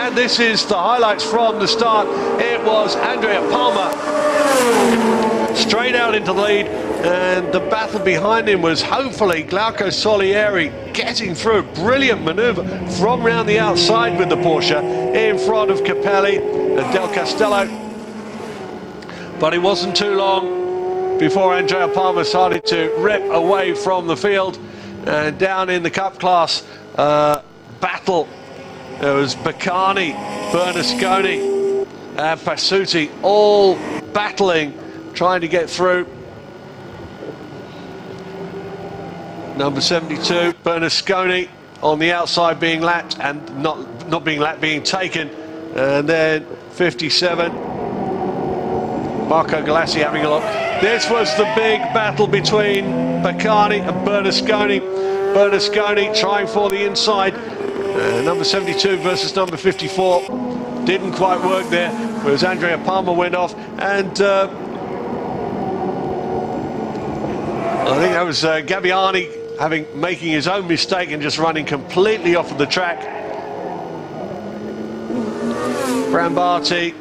And this is the highlights from the start. It was Andrea Palmer straight out into the lead, and the battle behind him was hopefully Glauco Solieri getting through. Brilliant manoeuvre from round the outside with the Porsche in front of Capelli and Del Castello. But it wasn't too long before Andrea Palmer started to rip away from the field. And down in the Cup class battle, there was Baccani, Bernasconi and Passuti all battling, trying to get through. Number 72, Bernasconi on the outside being lapped and not being lapped, being taken. And then 57, Marco Galassi having a look. This was the big battle between Baccani and Bernasconi. Bernasconi trying for the inside. Number 72 versus number 54. Didn't quite work there, whereas Andrea Palmer went off. And I think that was Gabbiani making his own mistake and just running completely off of the track. Brambati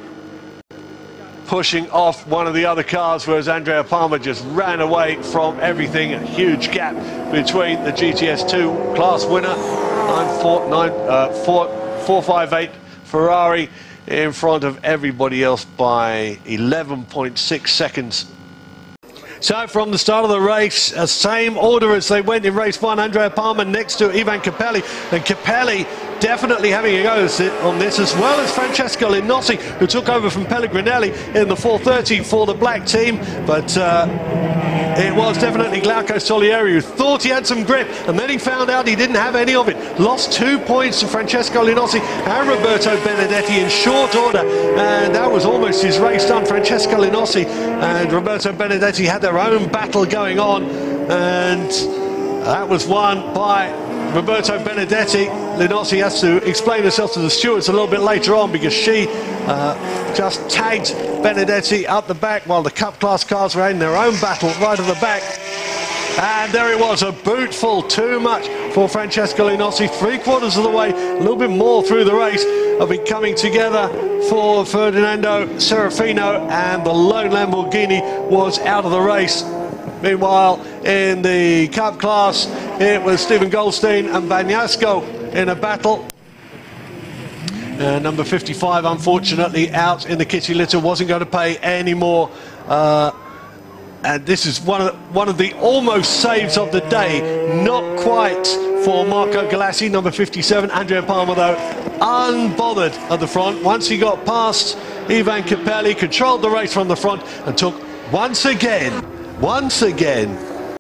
pushing off one of the other cars, whereas Andrea Palmer just ran away from everything. A huge gap between the GTS2 class winner, 458 Ferrari, in front of everybody else by 11.6 seconds. So from the start of the race, same order as they went in race one, Andrea Palmer next to Ivan Capelli, and Capelli definitely having a go on this, as well as Francesco Linossi, who took over from Pellegrinelli in the 430 for the black team. But it was definitely Glauco Solieri who thought he had some grip, and then he found out he didn't have any of it. Lost 2 points to Francesco Linossi and Roberto Benedetti in short order, and that was almost his race done. Francesco Linossi and Roberto Benedetti had their own battle going on, and that was won by Roberto Benedetti. Linossi has to explain herself to the stewards a little bit later on, because she just tagged Benedetti up the back while the Cup class cars were in their own battle right at the back. And there it was, a bootful, too much for Francesco Linossi. 3/4 of the way, a little bit more through the race, of it coming together for Ferdinando Serafino, and the lone Lamborghini was out of the race. Meanwhile, in the Cup class, it was Stephen Goldstein and Bagnasco in a battle. Number 55, unfortunately, out in the kitty litter, wasn't going to pay any more. And this is one of the almost saves of the day. Not quite for Marco Galassi, number 57. Andrea Palmer, though, unbothered at the front. Once he got past Ivan Capelli, controlled the race from the front, and took once again